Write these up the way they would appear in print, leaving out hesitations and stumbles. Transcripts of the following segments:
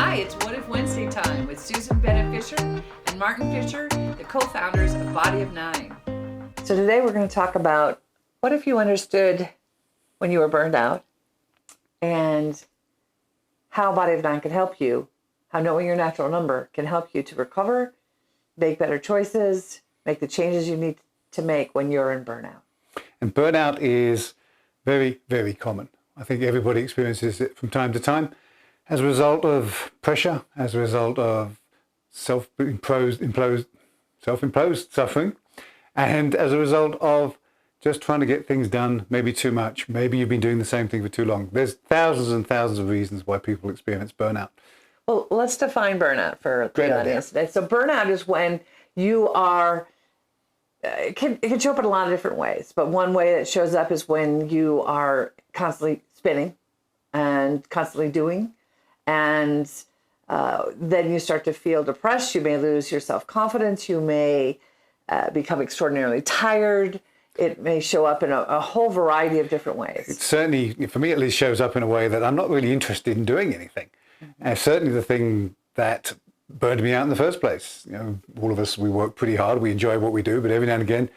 Hi, it's What If Wednesday time with Susan Bennett Fisher and Martin Fisher, the co-founders of Body of Nine. So today we're going to talk about what if you understood when you were burned out and how Body of Nine can help you, how knowing your natural number can help you to recover, make better choices, make the changes you need to make when you're in burnout. And burnout is very, very common. I think everybody experiences it from time to time as a result of pressure, as a result of self-imposed suffering, and as a result of just trying to get things done, maybe too much. Maybe you've been doing the same thing for too long. There's thousands and thousands of reasons why people experience burnout. Well, let's define burnout for the audience today. So burnout is when you are, it can show up in a lot of different ways, but one way that shows up is when you are constantly spinning and constantly doing, and then you start to feel depressed. You may lose your self-confidence. You may become extraordinarily tired. It may show up in a whole variety of different ways. It certainly, for me at least, shows up in a way that I'm not really interested in doing anything. And certainly the thing that burned me out in the first place. You know, all of us, we work pretty hard. We enjoy what we do, but every now and again,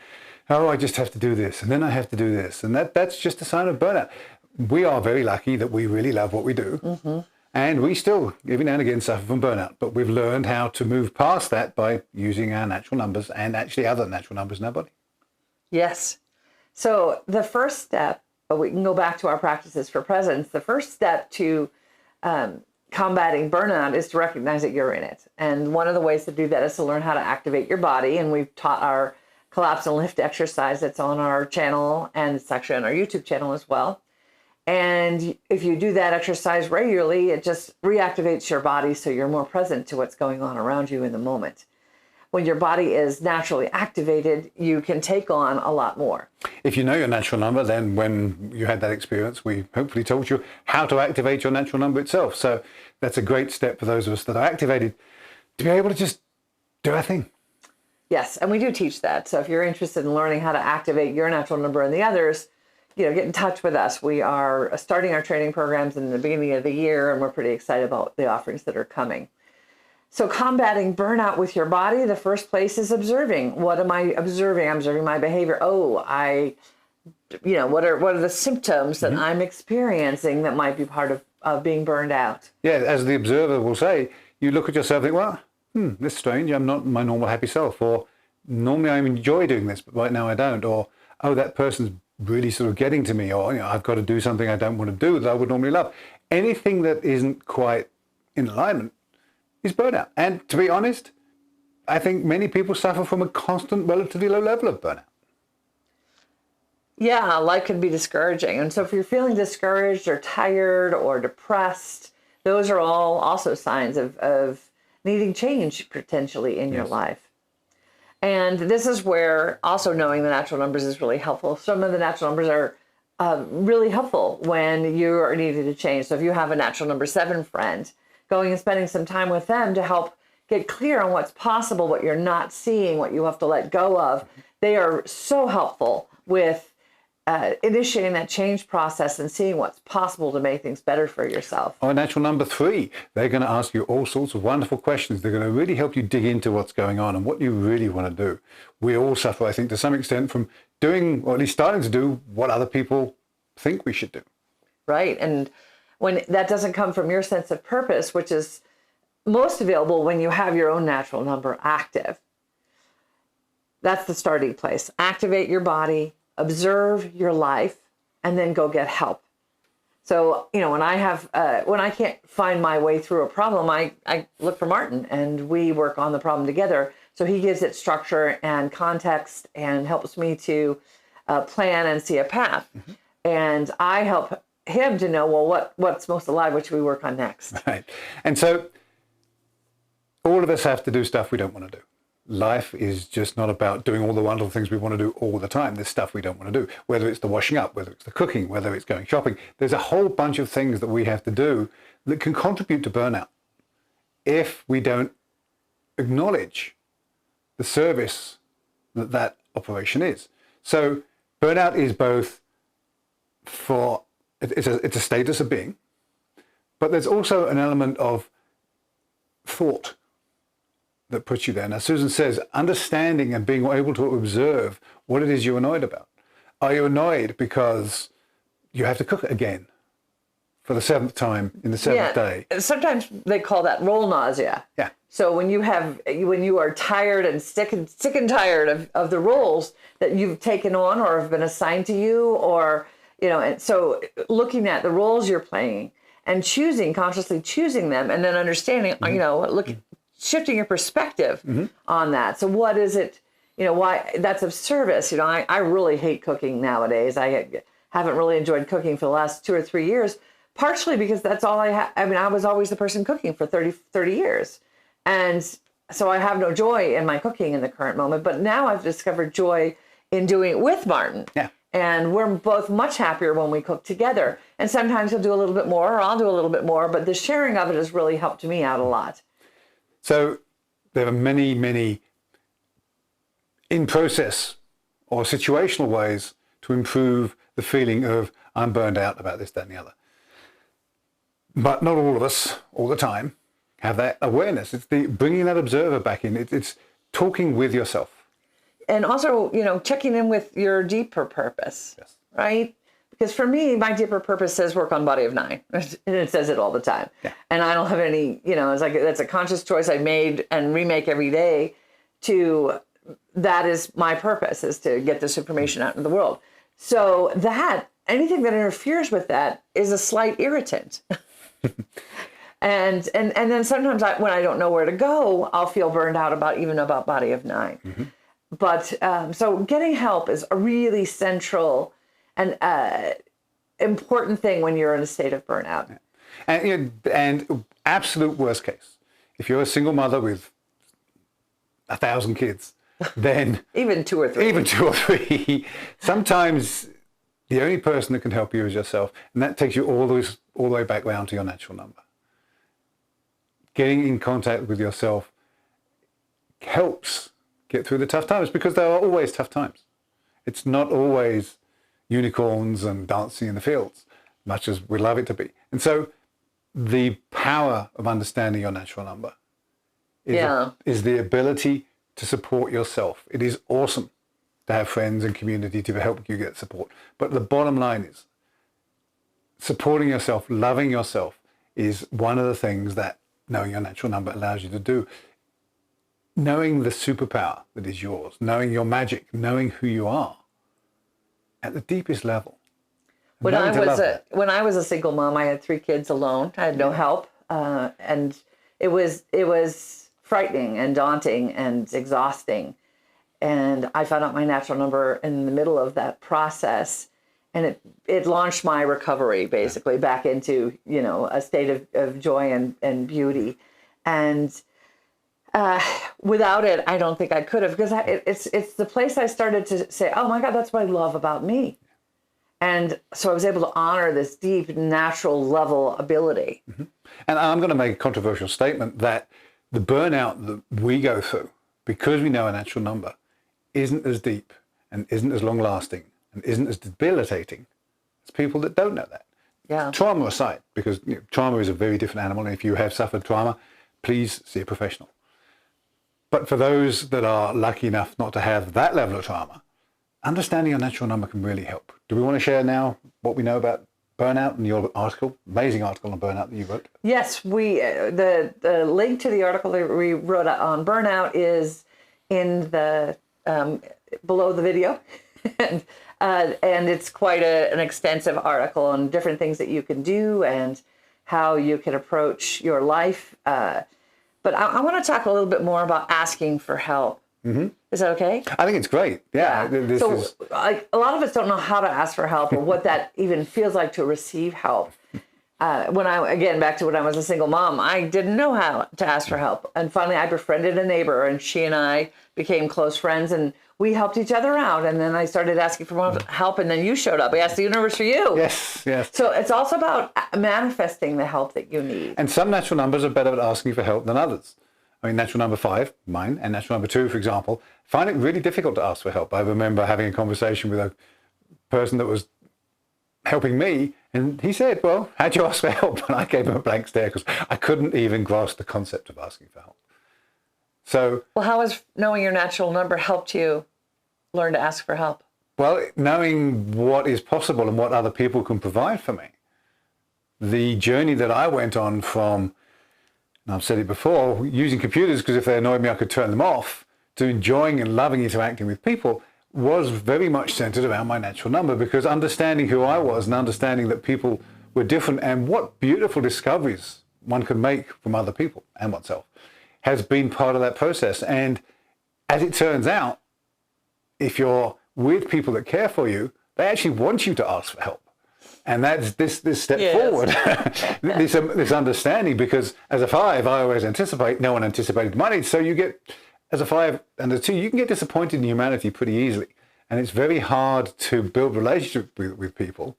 oh, I just have to do this, and then I have to do this. And that's just a sign of burnout. We are very lucky that we really love what we do. Mm-hmm. And we still, every now and again, suffer from burnout. But we've learned how to move past that by using our natural numbers and actually other natural numbers in our body. Yes. So the first step, but we can go back to our practices for presence. The first step to combating burnout is to recognize that you're in it. And one of the ways to do that is to learn how to activate your body. And we've taught our collapse and lift exercise that's on our channel, and it's actually on our YouTube channel as well. And if you do that exercise regularly, it just reactivates your body so you're more present to what's going on around you in the moment. When your body is naturally activated, you can take on a lot more. If you know your natural number, then when you had that experience, we hopefully told you how to activate your natural number itself. So that's a great step for those of us that are activated to be able to just do our thing. Yes, and we do teach that. So if you're interested in learning how to activate your natural number and the others, get in touch with us. We are starting our training programs in the beginning of the year, and we're pretty excited about the offerings that are coming. So combating burnout with your body, the first place is observing. What am I observing? I'm observing my behavior. Oh, what are the symptoms that I'm experiencing that might be part of being burned out? Yeah, as the observer will say, you look at yourself and think, well, this is strange. I'm not my normal happy self. Or normally I enjoy doing this, but right now I don't. Or, oh, that person's really sort of getting to me. Or, I've got to do something I don't want to do that I would normally love. Anything that isn't quite in alignment is burnout. And to be honest, I think many people suffer from a constant, relatively low level of burnout. Yeah, life can be discouraging. And so if you're feeling discouraged or tired or depressed, those are all also signs of needing change potentially in your life. And this is where also knowing the natural numbers is really helpful. Some of the natural numbers are really helpful when you are needing to change. So if you have a natural number 7 friend, going and spending some time with them to help get clear on what's possible, what you're not seeing, what you have to let go of. They are so helpful with initiating that change process and seeing what's possible to make things better for yourself. Or natural number 3, they're going to ask you all sorts of wonderful questions. They're going to really help you dig into what's going on and what you really want to do. We all suffer, I think, to some extent from doing, or at least starting to do, what other people think we should do. Right. And when that doesn't come from your sense of purpose, which is most available when you have your own natural number active, that's the starting place. Activate your body, observe your life, and then go get help. So, when I can't find my way through a problem, I look for Martin and we work on the problem together. So he gives it structure and context and helps me to plan and see a path. Mm-hmm. And I help him to know, well, what's most alive, which we work on next. Right. And so all of us have to do stuff we don't want to do. Life is just not about doing all the wonderful things we want to do all the time. There's stuff we don't want to do, whether it's the washing up, whether it's the cooking, whether it's going shopping. There's a whole bunch of things that we have to do that can contribute to burnout if we don't acknowledge the service that operation is. So burnout is both it's a status of being, but there's also an element of thought that puts you there. Now, Susan says, understanding and being able to observe what it is you're annoyed about. Are you annoyed because you have to cook again for the 7th time in the 7th day? Sometimes they call that roll nausea. Yeah. So when you are tired and sick and tired of the roles that you've taken on or have been assigned to you, or, and so looking at the roles you're playing and consciously choosing them, and then understanding, shifting your perspective on that. So what is it, why that's of service? I really hate cooking nowadays. I haven't really enjoyed cooking for the last 2 or 3 years, partially because that's all I have. I was always the person cooking for 30 years. And so I have no joy in my cooking in the current moment, but now I've discovered joy in doing it with Martin. Yeah. And we're both much happier when we cook together. And sometimes he'll do a little bit more, or I'll do a little bit more, but the sharing of it has really helped me out a lot. So there are many, many in process or situational ways to improve the feeling of I'm burned out about this, that, and the other. But not all of us, all the time, have that awareness. It's the bringing that observer back in. It's talking with yourself. And also, checking in with your deeper purpose, Yes. right? Because for me, my deeper purpose says work on Body of 9. And it says it all the time. Yeah. And I don't have any, it's like that's a conscious choice I made and remake every day that is my purpose, is to get this information out in the world. So anything that interferes with that is a slight irritant. And then sometimes when I don't know where to go, I'll feel burned out about Body of 9. Mm-hmm. But so getting help is a really central and important thing when you're in a state of burnout. Yeah. And absolute worst case, if you're a single mother with 1,000 kids, then even 2 or 3. Sometimes the only person that can help you is yourself, and that takes you all the way back round to your natural number. Getting in contact with yourself helps get through the tough times, because there are always tough times. It's not always unicorns and dancing in the fields, much as we love it to be. And so the power of understanding your natural number is the ability to support yourself. It is awesome to have friends and community to help you get support. But the bottom line is supporting yourself, loving yourself is one of the things that knowing your natural number allows you to do. Knowing the superpower that is yours, knowing your magic, knowing who you are at the deepest level. When I was a single mom, I had 3 kids alone. I had no help, and it was frightening and daunting and exhausting. And I found out my natural number in the middle of that process, and it launched my recovery basically back into a state of joy and beauty. And without it, I don't think I could have, because it's the place I started to say, oh my God, that's what I love about me. And so I was able to honor this deep natural level ability. Mm-hmm. And I'm going to make a controversial statement that the burnout that we go through, because we know a natural number, isn't as deep and isn't as long lasting and isn't as debilitating as people that don't know that. Yeah. Trauma aside, because trauma is a very different animal. And if you have suffered trauma, please see a professional. But for those that are lucky enough not to have that level of trauma, understanding your natural number can really help. Do we want to share now what we know about burnout and your article, amazing article on burnout that you wrote? Yes, the link to the article that we wrote on burnout is in the below the video, and it's quite an extensive article on different things that you can do and how you can approach your life. But I want to talk a little bit more about asking for help. Mm-hmm. Is that okay? I think it's great. Yeah. Like, a lot of us don't know how to ask for help or what that even feels like to receive help. Back to when I was a single mom, I didn't know how to ask for help. And finally, I befriended a neighbor, and she and I became close friends, and we helped each other out. And then I started asking for more help, and then you showed up. I asked the universe for you. Yes, yes. So it's also about manifesting the help that you need. And some natural numbers are better at asking for help than others. I mean, natural number 5, mine, and natural number 2, for example, find it really difficult to ask for help. I remember having a conversation with a person that was helping me. And he said, well, how'd you ask for help? And I gave him a blank stare because I couldn't even grasp the concept of asking for help. So, well, how has knowing your natural number helped you learn to ask for help? Well, knowing what is possible and what other people can provide for me. The journey that I went on from, and I've said it before, using computers because if they annoyed me, I could turn them off, to enjoying and loving interacting with people was very much centered around my natural number, because understanding who I was and understanding that people were different and what beautiful discoveries one could make from other people and oneself has been part of that process. And as it turns out, if you're with people that care for you, they actually want you to ask for help. And that's this step forward, this understanding, because as a 5, I always anticipate, no one anticipated my needs. So you get, as a 5 and a 2, you can get disappointed in humanity pretty easily. And it's very hard to build relationship with people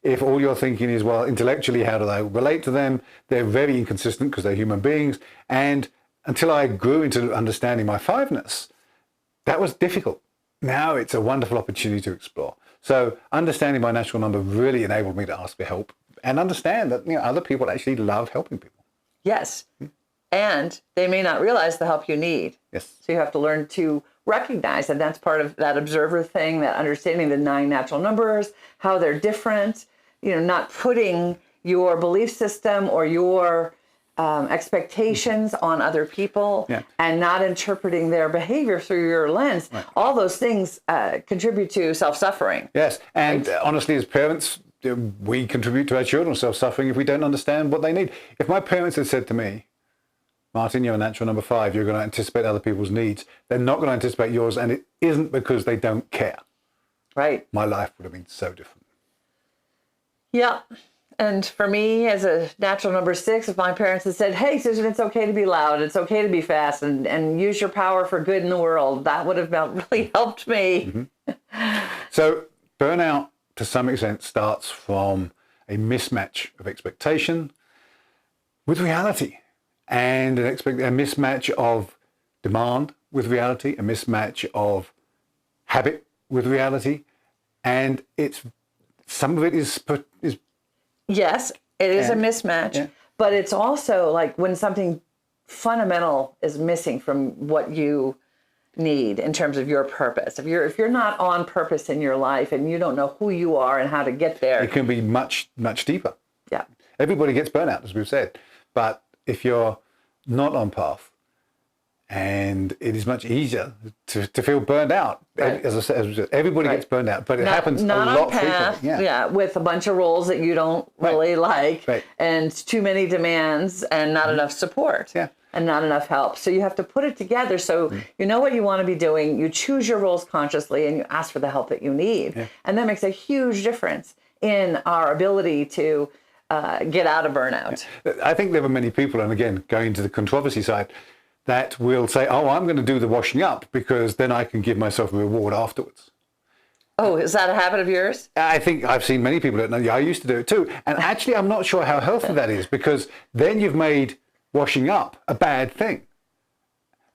if all you're thinking is, well, intellectually, how do I relate to them? They're very inconsistent because they're human beings. And until I grew into understanding my 5-ness, that was difficult. Now it's a wonderful opportunity to explore. So understanding my natural number really enabled me to ask for help and understand that other people actually love helping people. Yes. And they may not realize the help you need. Yes. So you have to learn to recognize that that's part of that observer thing, that understanding the 9 natural numbers, how they're different, not putting your belief system or your expectations on other people and not interpreting their behavior through your lens. Right. All those things contribute to self-suffering. Yes. And honestly, as parents, we contribute to our children's self-suffering if we don't understand what they need. If my parents had said to me, Martin, you're a natural number 5, you're going to anticipate other people's needs, they're not going to anticipate yours, and it isn't because they don't care. Right. My life would have been so different. Yeah. And for me, as a natural number 6, if my parents had said, hey, Susan, it's okay to be loud, it's okay to be fast, and use your power for good in the world, that would have really helped me. Mm-hmm. So burnout, to some extent, starts from a mismatch of expectation with reality, and a mismatch of demand with reality, a mismatch of habit with reality, and some of it is yes, it is a mismatch, but it's also like when something fundamental is missing from what you need in terms of your purpose. If you're not on purpose in your life and you don't know who you are and how to get there, it can be much, much deeper. Yeah. Everybody gets burnout, as we've said, but if you're not on path, and it is much easier to feel burned out. Right. As I said, everybody gets burned out, but it happens not a lot on path, frequently. Yeah, with a bunch of roles that you don't really like, and too many demands, and not enough support, and not enough help. So you have to put it together so you know what you want to be doing, you choose your roles consciously, and you ask for the help that you need. And that makes a huge difference in our ability to get out of burnout. I think there are many people, and again, going to the controversy side, that will say, oh, I'm going to do the washing up because then I can give myself a reward afterwards. Oh, is that a habit of yours? I think I've seen many people do it. I used to do it too. And actually, I'm not sure how healthy that is, because then you've made washing up a bad thing.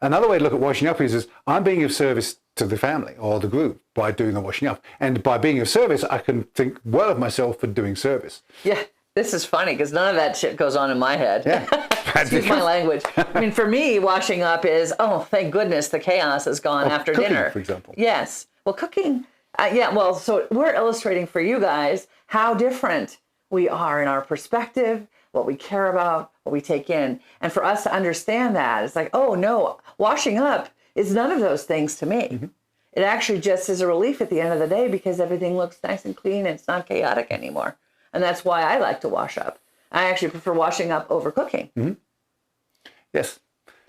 Another way to look at washing up is I'm being of service to the family or the group by doing the washing up. And by being of service, I can think well of myself for doing service. Yeah. This is funny because none of that shit goes on in my head. Yeah. Excuse my language. I mean, for me, washing up is, oh, thank goodness the chaos is gone after cooking, dinner. For example. Yes. Well, cooking, so we're illustrating for you guys how different we are in our perspective, what we care about, what we take in. And for us to understand that, it's like, oh, no, washing up is none of those things to me. Mm-hmm. It actually just is a relief at the end of the day because everything looks nice and clean and it's not chaotic anymore. And that's why I like to wash up. I actually prefer washing up over cooking. Mm-hmm. Yes.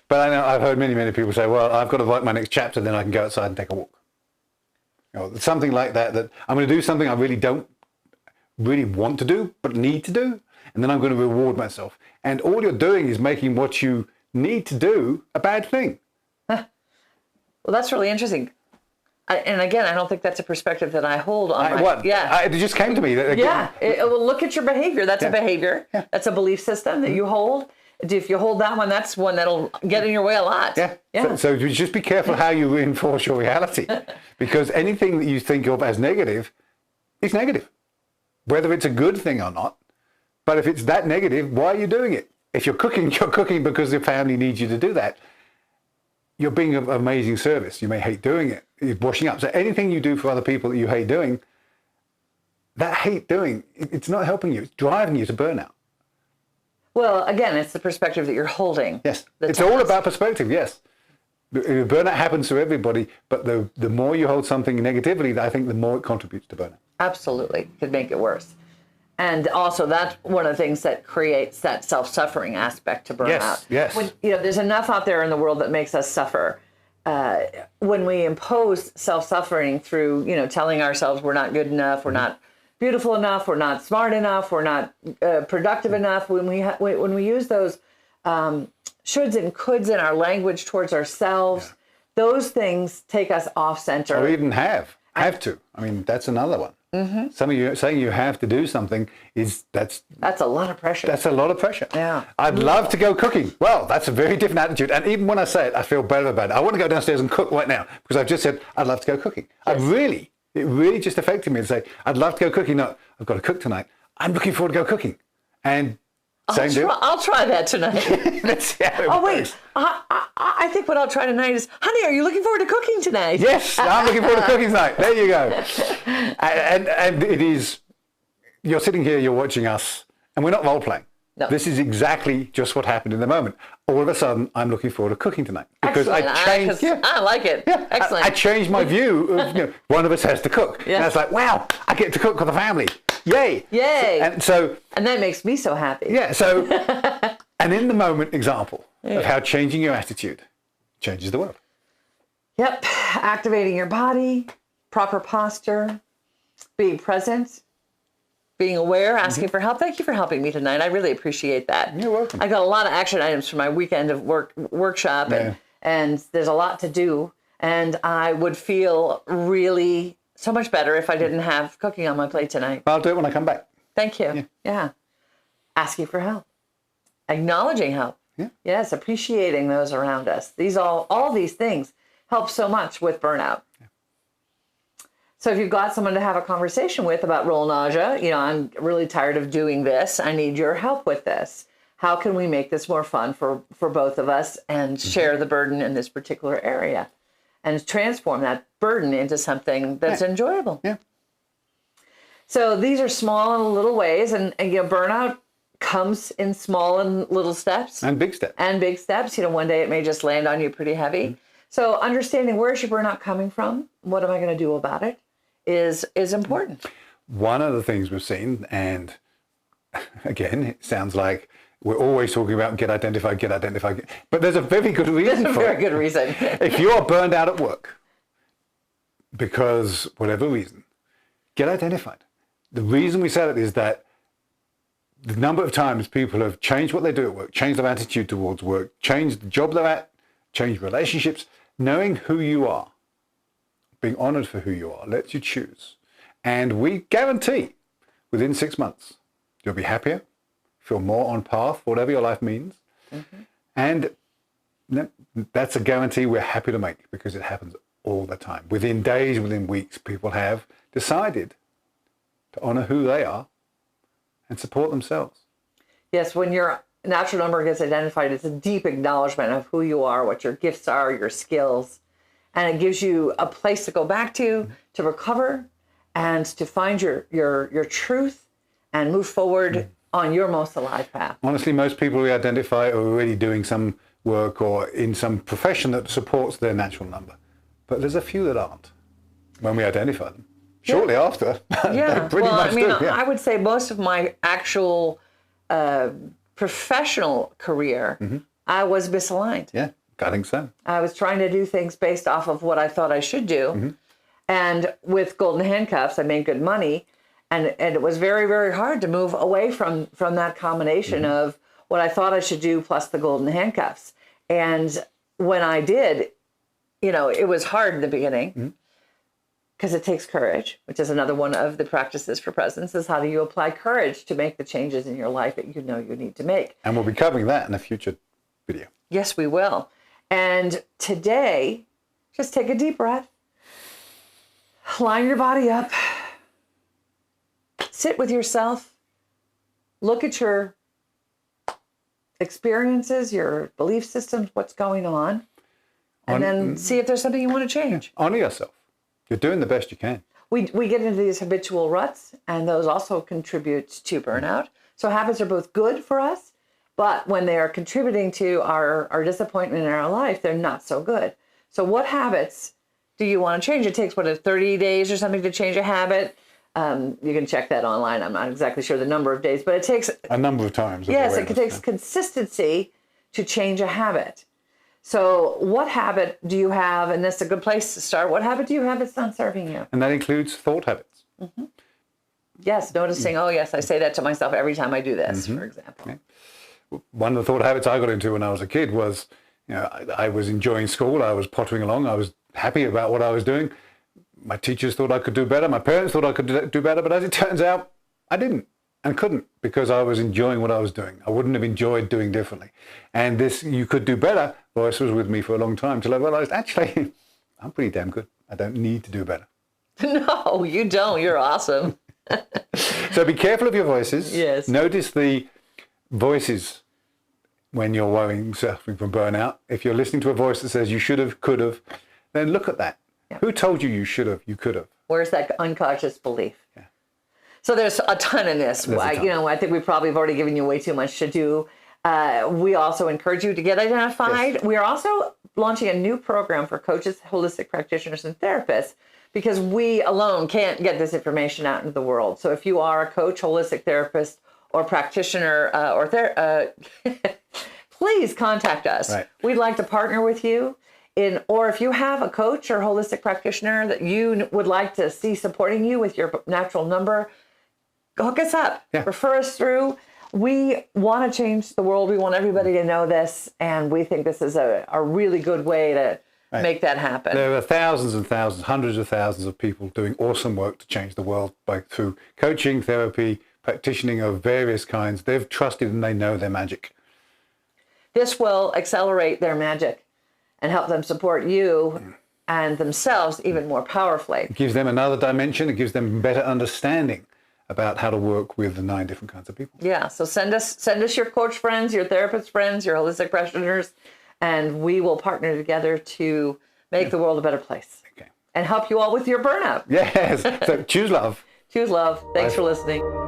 But I know I've heard many, many people say, well, I've got to write my next chapter, then I can go outside and take a walk. Something like that I'm going to do something I really don't really want to do, but need to do. And then I'm going to reward myself. And all you're doing is making what you need to do a bad thing. Well, that's really interesting. And again, I don't think that's a perspective that I hold on. It just came to me. Well, look at your behavior. That's a behavior. Yeah. That's a belief system that you hold. If you hold that one, that's one that'll get in your way a lot. Yeah. So just be careful how you reinforce your reality, because anything that you think of as negative is negative. whether it's a good thing or not. But if it's that negative, why are you doing it? If you're cooking because your family needs you to do that. You're being of amazing service. You may hate doing it. You're washing up. So anything you do for other people that you hate doing, that hate doing, it's not helping you. It's driving you to burnout. Well, again, it's the perspective that you're holding. Yes. It's all about perspective, yes. Burnout happens to everybody, but the more you hold something negatively, I think the more it contributes to burnout. Absolutely. Could make it worse. And also, that's one of the things that creates that self-suffering aspect to burnout. Yes. When, there's enough out there in the world that makes us suffer. When we impose self-suffering through, telling ourselves we're not good enough, we're not beautiful enough, we're not smart enough, we're not productive enough. When we use those shoulds and coulds in our language towards ourselves, those things take us off center. Or even have to. I mean, that's another one. Mm-hmm. Some of you saying you have to do something that's a lot of pressure. That's a lot of pressure. Yeah. I'd love to go cooking. Well, that's a very different attitude. And even when I say it, I feel better about it. I want to go downstairs and cook right now because I've just said I'd love to go cooking. Yes. It really just affected me to say I'd love to go cooking. No, I've got to cook tonight. I'm looking forward to go cooking. And I'll try that tonight. Let's see how it works. Wait. I think what I'll try tonight is, honey, are you looking forward to cooking tonight? Yes, I'm looking forward to cooking tonight. There you go. And it is, you're sitting here, you're watching us, and we're not role-playing. No. This is exactly just what happened in the moment. All of a sudden, I'm looking forward to cooking tonight. Because I like it. Yeah, excellent. I changed my view of, one of us has to cook. Yeah. And it's like, wow, I get to cook for the family. Yay. Yay. And that makes me so happy. Yeah, so an in the moment example of how changing your attitude changes the world. Yep. Activating your body, proper posture, being present, being aware, asking for help. Thank you for helping me tonight. I really appreciate that. You're welcome. I got a lot of action items for my weekend of workshop and there's a lot to do. And I would feel really so much better if I didn't have cooking on my plate tonight. I'll do it when I come back. Thank you. Yeah. Asking for help. Acknowledging help. Yeah. Yes, appreciating those around us. All these things help so much with burnout. Yeah. So if you've got someone to have a conversation with about roll nausea, I'm really tired of doing this. I need your help with this. How can we make this more fun for both of us and share the burden in this particular area and transform that burden into something that's enjoyable? Yeah. So these are small and little ways, and burnout comes in small and little steps. And big steps. One day it may just land on you pretty heavy. Mm-hmm. So understanding where's your burnout coming from, what am I going to do about it, is important. One of the things we've seen, and again, it sounds like we're always talking about get identified, but there's a very good reason for it. There's a very good reason. If you are burned out at work, because whatever reason, get identified. The reason we said it is that the number of times people have changed what they do at work, changed their attitude towards work, changed the job they're at, changed relationships, knowing who you are, being honored for who you are, lets you choose. And we guarantee within 6 months, you'll be happier, feel more on path, whatever your life means. Mm-hmm. And that's a guarantee we're happy to make because it happens all the time. Within days, within weeks, people have decided to honor who they are and support themselves. Yes, when your natural number gets identified, it's a deep acknowledgement of who you are, what your gifts are, your skills, and it gives you a place to go back to recover, and to find your truth and move forward on your most alive path. Honestly, most people we identify are already doing some work or in some profession that supports their natural number. But there's a few that aren't when we identify them. Shortly after, they pretty much do. Yeah. I would say most of my actual professional career, I was misaligned. Yeah, I think so. I was trying to do things based off of what I thought I should do. Mm-hmm. And with golden handcuffs, I made good money. And it was very, very hard to move away from that combination of what I thought I should do plus the golden handcuffs. And when I did, it was hard in the beginning because it takes courage, which is another one of the practices for presence, is how do you apply courage to make the changes in your life that you need to make. And we'll be covering that in a future video. Yes, we will. And today, just take a deep breath, line your body up, sit with yourself, look at your experiences, your belief systems, what's going on, and then see if there's something you want to change. Honor yourself. You're doing the best you can. We get into these habitual ruts, and those also contribute to burnout. So habits are both good for us, but when they are contributing to our disappointment in our life, they're not so good. So what habits do you want to change? It takes, 30 days or something to change a habit? You can check that online. I'm not exactly sure the number of days, but it takes a number of times. Yes, it takes consistency to change a habit. So what habit do you have? And that's a good place to start. What habit do you have that's not serving you? And that includes thought habits. Mm-hmm. Yes, noticing, oh yes, I say that to myself every time I do this, for example. Yeah. One of the thought habits I got into when I was a kid was, I was enjoying school. I was pottering along. I was happy about what I was doing. My teachers thought I could do better. My parents thought I could do better. But as it turns out, I didn't and couldn't, because I was enjoying what I was doing. I wouldn't have enjoyed doing differently. And this "you could do better" voice was with me for a long time till I realized, actually, I'm pretty damn good. I don't need to do better. No, you don't. You're awesome. So be careful of your voices. Yes. Notice the voices when you're worrying, suffering from burnout. If you're listening to a voice that says you should have, could have, then look at that. Yeah. Who told you you should have, you could have? Where's that unconscious belief? Yeah. So there's a ton in this. I think we probably have already given you way too much to do. We also encourage you to get identified. Yes. We are also launching a new program for coaches, holistic practitioners, and therapists, because we alone can't get this information out into the world. So if you are a coach, holistic therapist, or practitioner, please contact us. Right. We'd like to partner with you. Or if you have a coach or holistic practitioner that you would like to see supporting you with your natural number, hook us up. Yeah. Refer us through. We want to change the world. We want everybody to know this, and we think this is a really good way to make that happen. There are thousands and thousands, hundreds of thousands of people doing awesome work to change the world through coaching, therapy, practicing of various kinds. They've trusted and they know their magic. This will accelerate their magic and help them support you and themselves even more powerfully. It gives them another dimension. It gives them better understanding about how to work with the 9 different kinds of people. Yeah, so send us your coach friends, your therapist friends, your holistic practitioners, and we will partner together to make the world a better place. Okay. And help you all with your burnout. Yes, so choose love. Choose love. Thanks for listening.